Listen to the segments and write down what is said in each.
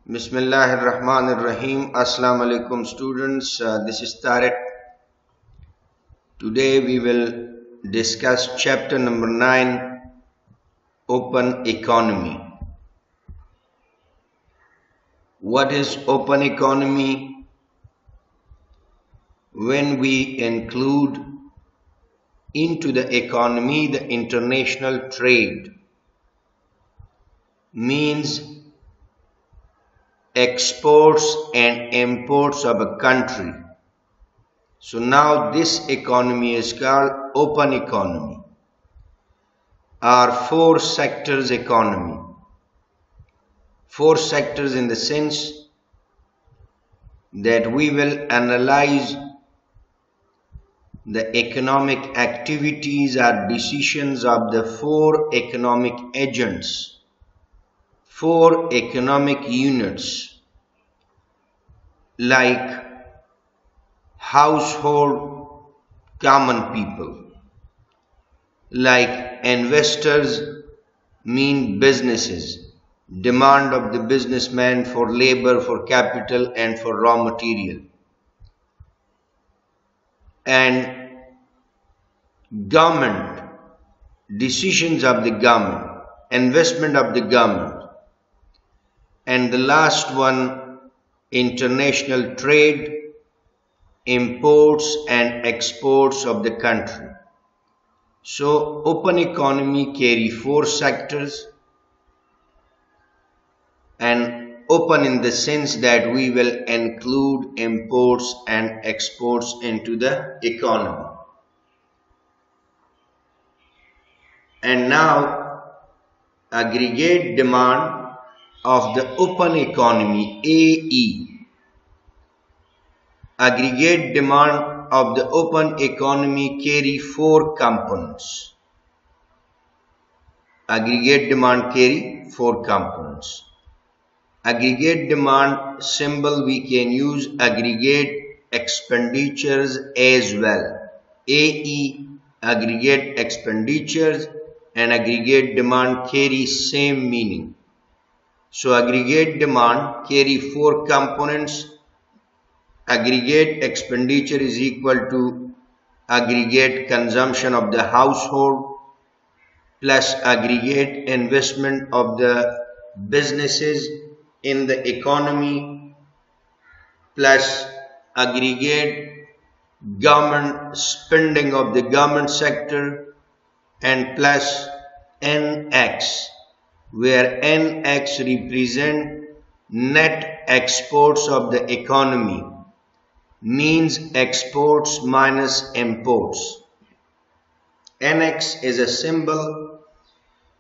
Bismillahirrahmanirrahim. Assalamu alaikum students. This is Tariq. Today we will discuss chapter number 9, Open Economy. What is open economy? When we include into the economy the international trade, means exports and imports of a country. So now this economy is called open economy or four sectors economy. Four sectors in the sense that we will analyze the economic activities or decisions of the four economic agents, four economic units, like household common people, like investors mean businesses, demand of the businessman for labor, for capital and for raw material, and government, decisions of the government, investment of the government, and the last one, international trade, imports and exports of the country. So open economy carry four sectors, and open in the sense that we will include imports and exports into the economy. And now aggregate demand of the open economy, AE. Aggregate demand of the open economy carry four components. Aggregate demand carry four components. Aggregate demand symbol we can use aggregate expenditures as well. AE, aggregate expenditures and aggregate demand carry same meaning. So aggregate demand carry four components. Aggregate expenditure is equal to aggregate consumption of the household plus aggregate investment of the businesses in the economy plus aggregate government spending of the government sector and plus NX, where NX represent net exports of the economy, means exports minus imports. NX is a symbol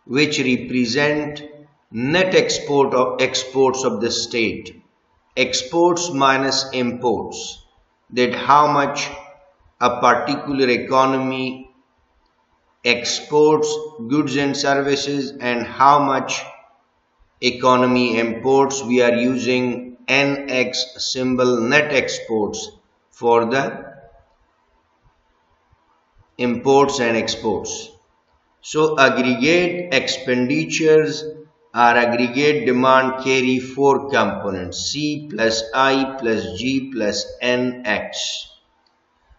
which represent net exports of the state, exports minus imports, that how much a particular economy exports goods and services and how much economy imports. We are using NX symbol, net exports, for the imports and exports. So aggregate expenditures or aggregate demand carry four components, C plus I plus G plus NX,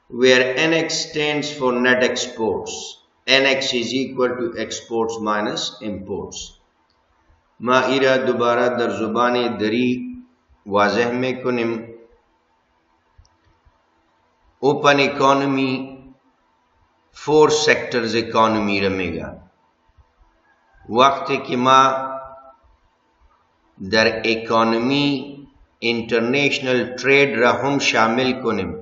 where NX stands for net exports. NX is equal to exports minus imports. माइरा दोबारा दर ज़ुबाने दरी वाज़ह में कुनिम. Open economy four sectors economy रमेगा. वक्त कि माँ दर इकोनॉमी इंटरनेशनल ट्रेड रहम शामिल कुनिम.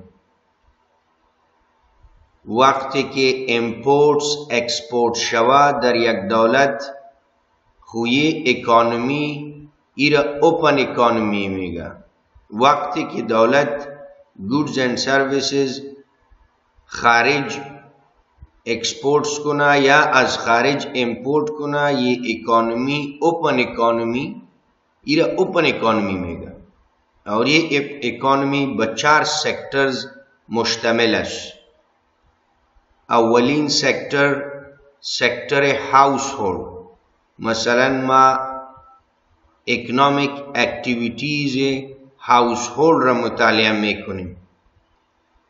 वक्त के इम्पोर्ट्स एक्सपोर्ट शवा दर एक दौलत हुई इकोनॉमी इरा ओपन इकोनॉमी मेगा. वक्त की दौलत गुड्स एंड सर्विसेज खारिज एक्सपोर्ट्स कुना या आज खारिज इम्पोर्ट कुना, ये इकोनॉमी ओपन इकोनॉमी इरा ओपन इकोनॉमी मेगा. और ये इकोनॉमी बचार सेक्टर्स मुश्तमिल है. अवलीन सेक्टर हाउस होल्ड, मसलन मा اکنامیک اکتیویٹیز هاوس هولد را مطالعه میکنیم.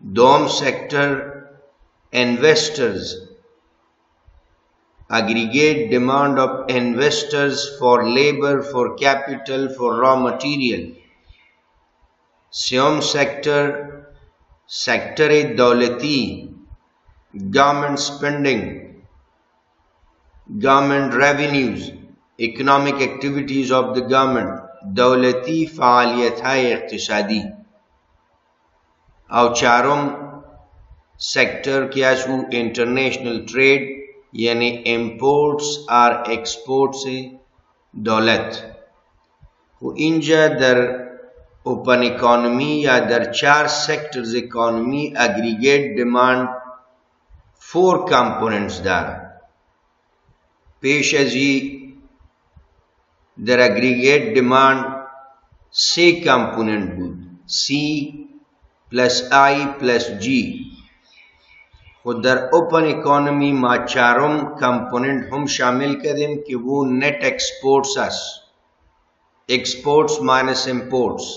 دوم سکتر investors, aggregate demand of investors for labor, for capital, for raw material. سیوم سیکٹر دولتی, government spending, government revenues, economic activities of the government, دولتی فعالیت های اقتصادی. او چارم سیکٹر کیا شو انٹرنیشنل ٹریڈ یعنی امپورٹس اور ایکسپورٹس دولت. و اینجا در اوپن اکانومی یا در 4 sectors economy aggregate demand 4 components داره. پیش ازی در اگریگیٹ ڈیمانڈ 3 کمپوننٹ بود, سی پلس آئی پلس جی. و در اوپن اکانومی ما چارم کمپوننٹ ہم شامل کردیم کہ وہ نیٹ ایکسپورٹس است. Exports minus imports.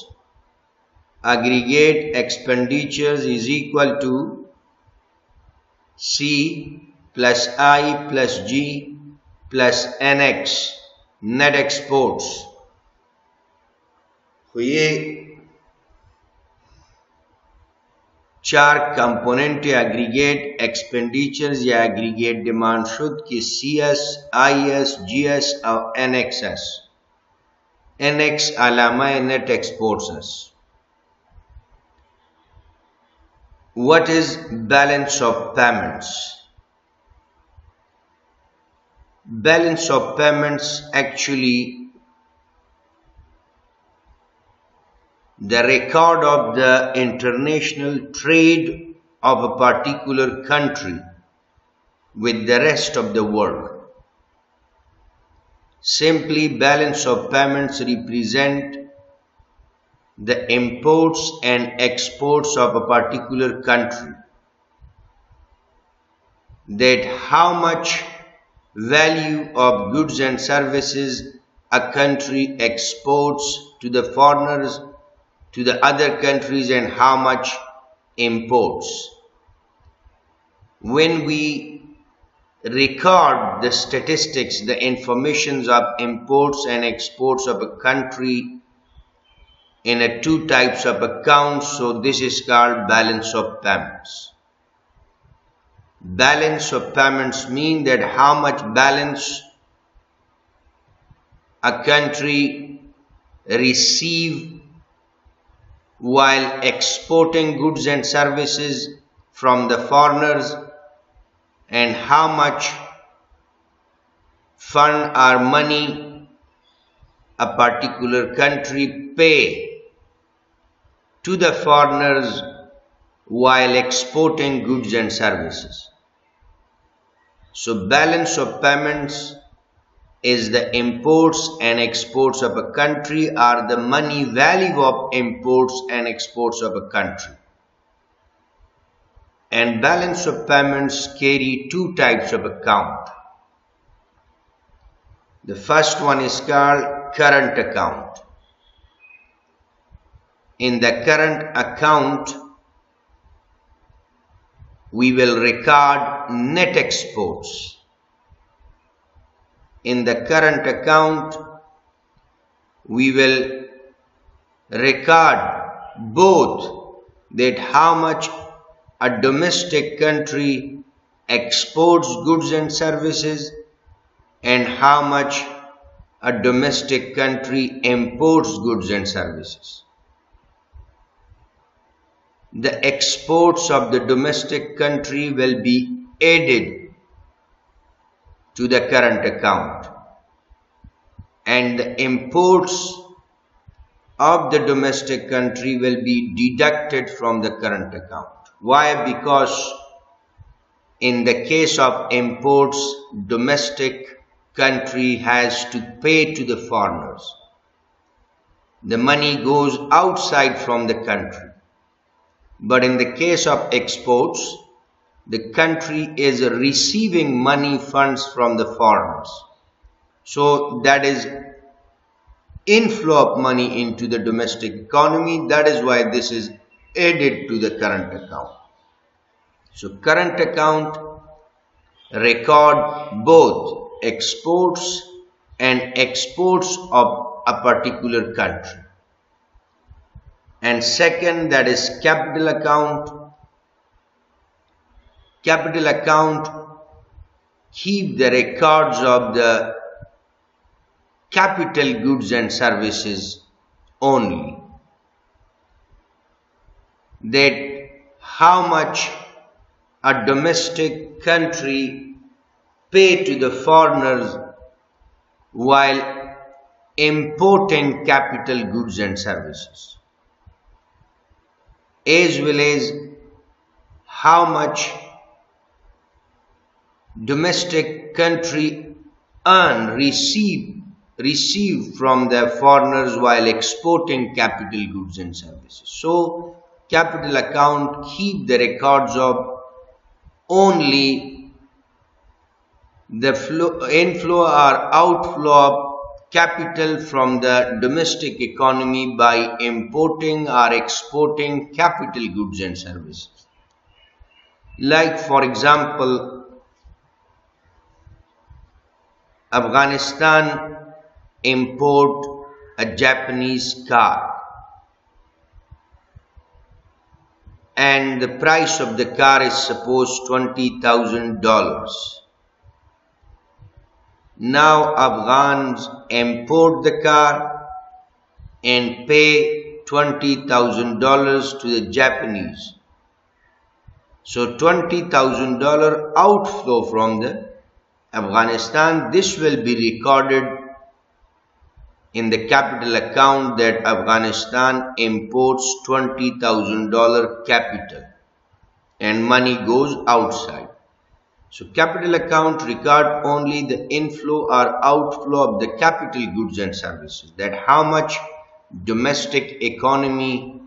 aggregate expenditures is equal to C plus I plus G plus NX, net exports. تو یہ 4 کمپوننٹ اگریگیٹ ایکسپینڈیچرز یا اگریگیٹ ڈیمانڈ شد کہ C S, I S, G S اور N X S. N X علامہ net exports S. What is balance of payments? Balance of payments actually the record of the international trade of a particular country with the rest of the world. Simply, balance of payments represent the imports and exports of a particular country. That how much value of goods and services a country exports to the foreigners, to the other countries, and how much imports. When we record the statistics, the informations of imports and exports of a country in a 2 types of accounts, so this is called balance of payments. Balance of payments mean that how much balance a country receive while exporting goods and services from the foreigners, and how much fund or money a particular country pay to the foreigners while exporting goods and services. So balance of payments is the imports and exports of a country, or the money value of imports and exports of a country. And balance of payments carry 2 types of account. The first one is called current account. In the current account, we will record net exports. In the current account, we will record both that how much a domestic country exports goods and services and how much a domestic country imports goods and services. The exports of the domestic country will be added to the current account, and the imports of the domestic country will be deducted from the current account. Why? Because in the case of imports, domestic country has to pay to the foreigners. The money goes outside from the country. But in the case of exports, the country is receiving money funds from the foreigners. So that is inflow of money into the domestic economy. That is why this is added to the current account. So current account record both exports and exports of a particular country. And second, that is capital account. Capital account keep the records of the capital goods and services only. That how much a domestic country pay to the foreigners while importing capital goods and services, as well as how much domestic country receive from the foreigners while exporting capital goods and services. So capital account keep the records of only the inflow or outflow of capital from the domestic economy by importing or exporting capital goods and services. Like for example, Afghanistan import a Japanese car, and the price of the car is suppose $20,000. Now Afghans import the car and pay $20,000 to the Japanese. So $20,000 outflow from the Afghanistan. This will be recorded in the capital account that Afghanistan imports $20,000 capital and money goes outside. So capital account record only the inflow or outflow of the capital goods and services, that how much domestic economy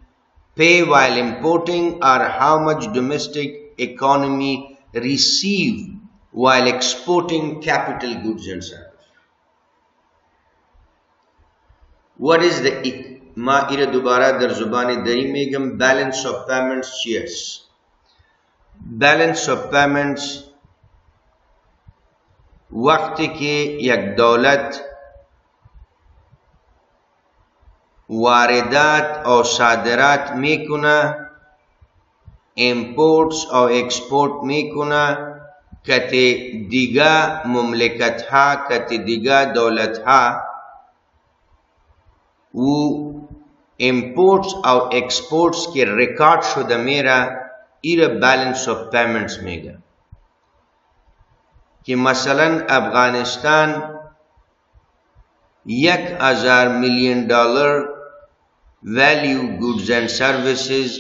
pay while importing or how much domestic economy receive while exporting capital goods and services. What is the Ma'ira Dubara dar Zubani dari+eng balance of payments? Yes. Balance of payments वक्त के एक दौलत वारदात और सादरात में कुना imports और export में कुना कते दिगा मुमलिकत हा कते दिगा दौलत हा वो imports और exports के रिकॉर्ड शुदा मेरा इरा बैलेंस ऑफ पेमेंट्स मेगा कि मसलन Afghanistan $1,000 million value goods and services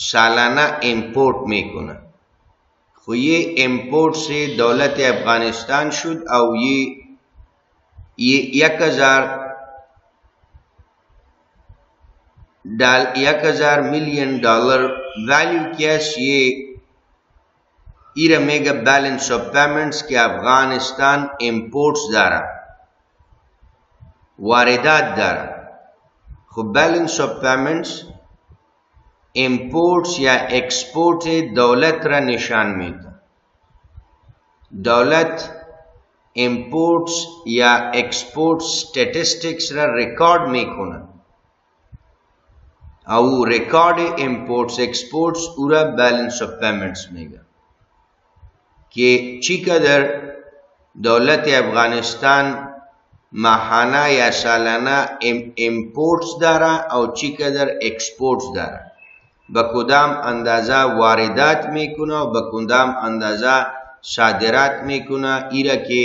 सालाना इंपोर्ट में कुना, तो ये इंपोर्ट से दौलत अफगानिस्तान शुद और ये 1,000 मिलियन वैल्यू कैश ये इरा मेगा बैलेंस ऑफ पेमेंट्स के अफगानिस्तान इंपोर्ट्स दारा वारदात दारा खो बैलेंस ऑफ पेमेंट्स इंपोर्ट्स या एक्सपोर्ट दौलत रा निशान में था दौलत इंपोर्ट्स या एक्सपोर्ट स्टैटिस्टिक्स रा रिकॉर्ड में खोना और रिकॉर्ड इंपोर्ट्स एक्सपोर्ट्स पूरा बैलेंस ऑफ पेमेंट्स में गा कि चिकदर दौलत अफगानिस्तान माहाना या सालाना इंपोर्ट्स दारा और चिकदर एक्सपोर्ट्स दारा बकुदाम अंदाजा वारदात में कुना बकुदाम अंदाजा सादरात में कुना इरा के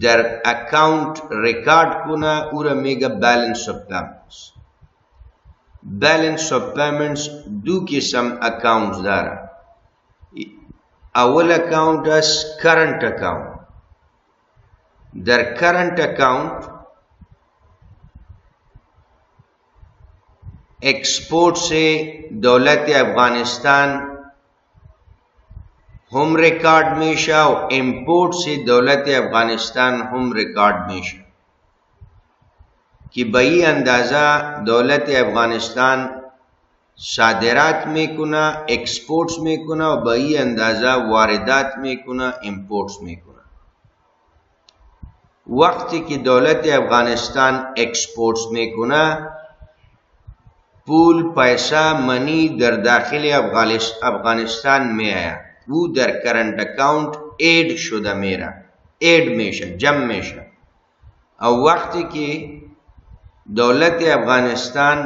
दर अकाउंट रिकॉर्ड कुना उरा मेगा बैलेंस ऑफ पेमेंट्स दो किस्म accounts Dara aval account is current account. Their current account export से दौलत अफगानिस्तान हम रिकॉर्ड में शा और इम्पोर्ट से दौलत अफगानिस्तान हम रिकॉर्ड में शा कि बई अंदाज़ा दौलत अफगानिस्तान सादिरात में कुना, एक्सपोर्ट्स में कुना, और बई अंदाज़ा वारिदात में कुना, इम्पोर्ट्स में कुना। वक्त की दौलत अफगानिस्तान एक्सपोर्ट्स में कुना, पूल पैसा मनी दर दाखिल अफगानिस्तान में आया, वो दर करंट अकाउंट एड शुदा मेरा, एड मेशा जम मेशा। और वक्त की दौलत अफगानिस्तान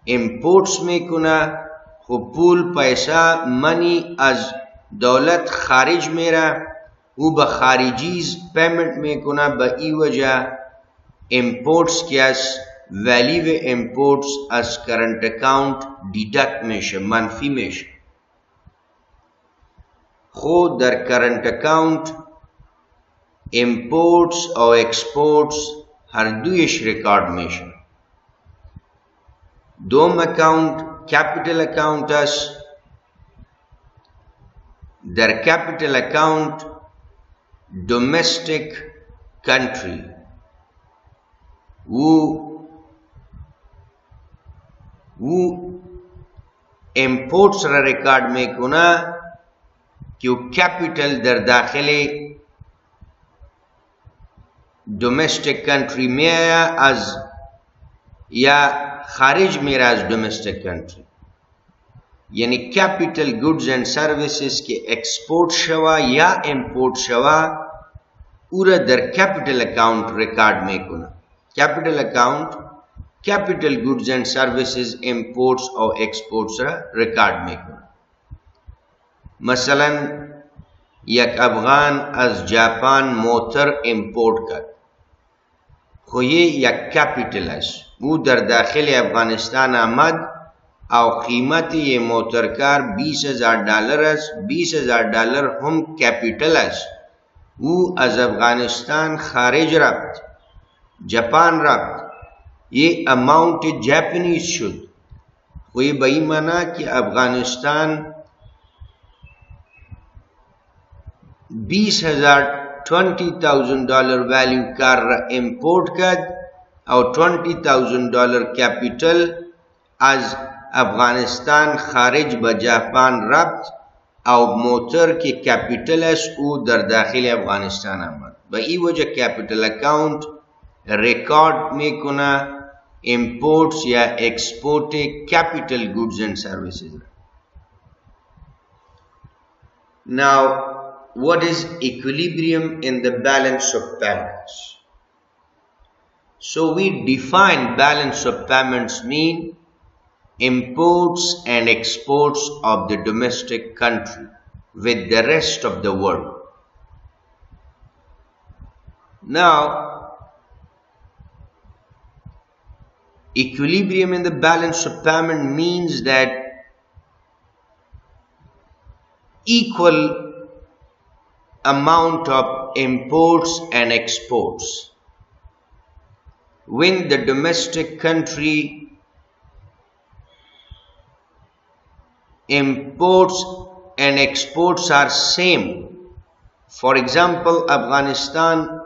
इम्पोर्ट्स में कुना, खो पूल पैसा मनी अज दौलत खारिज मेरा, वो बखारिजीज पेमेंट में कुना, बई वजह इम्पोर्ट्स क्यास वैल्यू इम्पोर्ट्स अज करंट अकाउंट डिडक्ट मेशा, मनफी मेशा। खो दर करंट अकाउंट इम्पोर्ट्स और एक्सपोर्ट्स हर दुइश रिकॉर्ड मेशा। दोम अकाउंट कैपिटल अकाउंट अस दर कैपिटल अकाउंट डोमेस्टिक कंट्री, वो इम्पोर्ट्स रिकॉर्ड में कुना कि कैपिटल दर दाखिले डोमेस्टिक कंट्री में आया आज या खारिज में आज डोमेस्टिक कंट्री, यानी कैपिटल गुड्स एंड सर्विसेज के एक्सपोर्ट शवा या इंपोर्ट शवा पूरा दर कैपिटल अकाउंट रिकॉर्ड में कुना। Capital account capital goods and services imports और एक्सपोर्ट्स रिकॉर्ड में कुना। मसलन यक अफगान अज जापान मोटर इंपोर्ट कर, खो ये यक कैपिटल अस वो दर दाखिल अफगानिस्तान आमद और कीमत ये मोटर कार $20,000 अस, $20,000 हम कैपिटल अस, वो अज अफगानिस्तान खारिज रफ्त जापान रफ्त, ये अमाउंट जापानीज शुद, कोई बई माना कि अफगानिस्तान $20,000 वैल्यू कार इंपोर्ट कर और $20,000 कैपिटल आज अफगानिस्तान खारिज ब जापान रब्त और मोटर के कैपिटल दर दाखिल अफगानिस्तान आमद, बई वजह कैपिटल अकाउंट रिकॉर्ड में कुना इंपोर्ट्स या export capital goods and services. Now what is equilibrium in the balance of payments? So we define balance of payments mean imports and exports of the domestic country with the rest of the world. Now equilibrium in the balance of payment means that equal amount of imports and exports. When the domestic country imports and exports are same, for example Afghanistan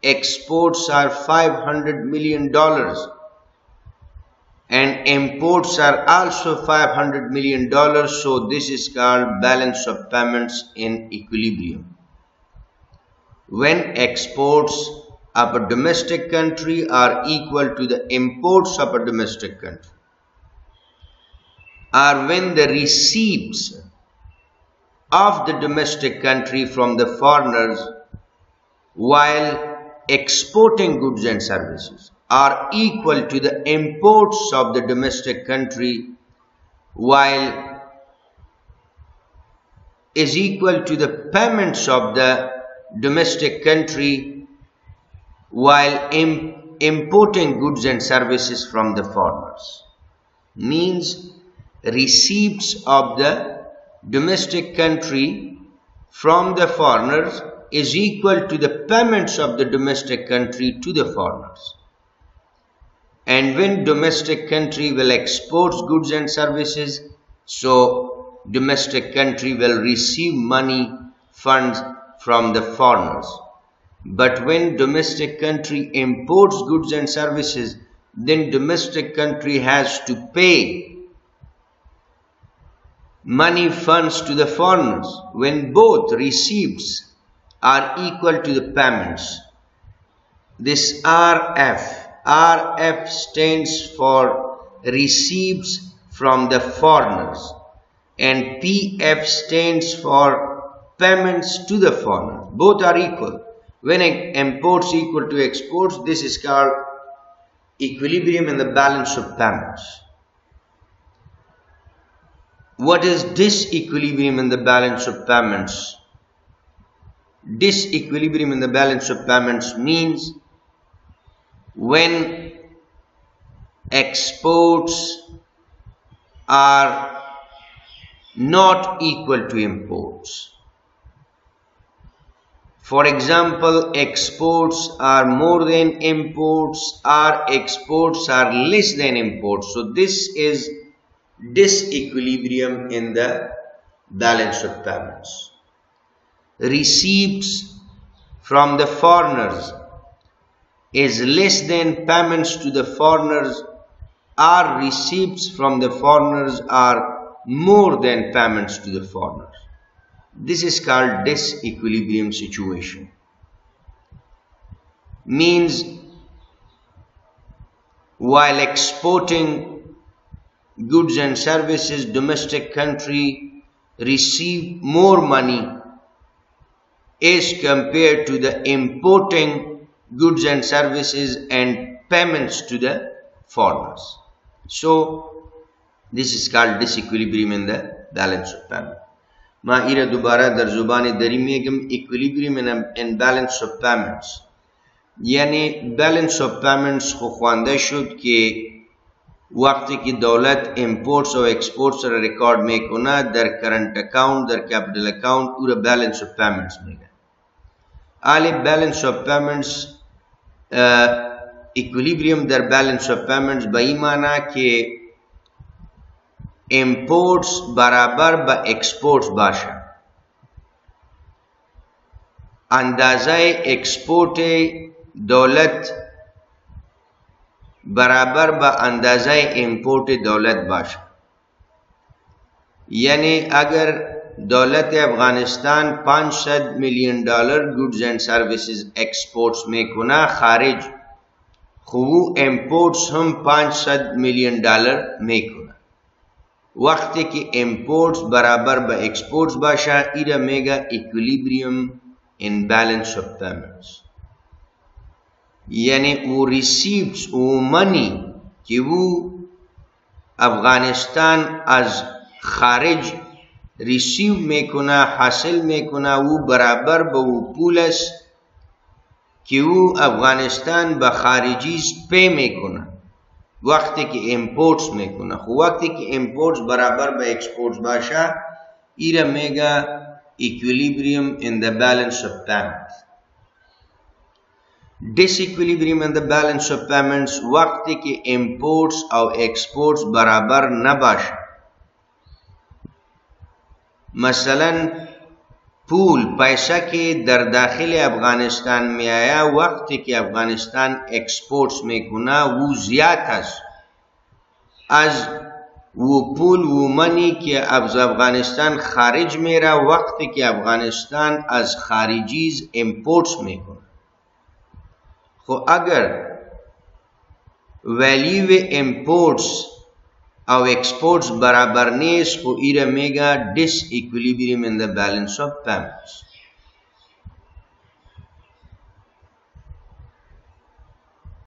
exports are $500 million and imports are also $500 million, so this is called balance of payments in equilibrium. When exports of a domestic country are equal to the imports of a domestic country, or when the receipts of the domestic country from the foreigners while exporting goods and services are equal to the imports of the domestic country while is equal to the payments of the domestic country while importing goods and services from the foreigners, means receipts of the domestic country from the foreigners is equal to the payments of the domestic country to the foreigners. And when domestic country will export goods and services, so domestic country will receive money, funds from the foreigners. But when domestic country imports goods and services, then domestic country has to pay money funds to the foreigners when both receipts are equal to the payments. This RF stands for receipts from the foreigners, and PF stands for payments to the foreigner. Both are equal. When imports equal to exports, this is called equilibrium in the balance of payments. What is disequilibrium in the balance of payments? Disequilibrium in the balance of payments means when exports are not equal to imports. For example, exports are more than imports, or exports are less than imports. So this is disequilibrium in the balance of payments. Receipts from the foreigners is less than payments to the foreigners, or receipts from the foreigners are more than payments to the foreigners. This is called disequilibrium situation. Means while exporting goods and services, domestic country receive more money as compared to the importing goods and services and payments to the foreigners. So this is called disequilibrium in the balance of payment. ما ایره دوباره در زبان دری میگم equilibrium in balance of payments. یعنی balance of payments خو خوانده شد که وقتی که دولت imports و exports را ریکارد میکنه در current account در capital account او را balance of payments میگه. حالی balance of payments equilibrium there balance of payments به این معنی که imports برابر با exports باشه. اندازه export دولت برابر با اندازه import دولت باشه. یعنی اگر دولت Afghanistan $500 million goods and services exports میکنه خارج، خو imports هم $500 million میکنه. وقتی که imports برابر با exports باشه ایره میگه equilibrium in balance of payments. یعنی او receipts او money که او افغانستان از خارج receive میکنه حاصل میکنه او برابر با او پول است که او افغانستان به خارجی پی میکنه وقتی که imports میکنه. خو وقتی که imports برابر با exports باشه ایره میگه equilibrium in the balance of payments. disequilibrium in the balance of payments وقتی که imports او exports برابر نباشه. مثلا پول پیسه که در داخل افغانستان می آیا وقتی که افغانستان exports میکنه و زیاد است از و پول و منی که از افغانستان خارج میره وقتی که افغانستان از خارجی imports میکنه. خو اگر value imports او exports برابر نیست خو ایره میگه disequilibrium in the balance of payments.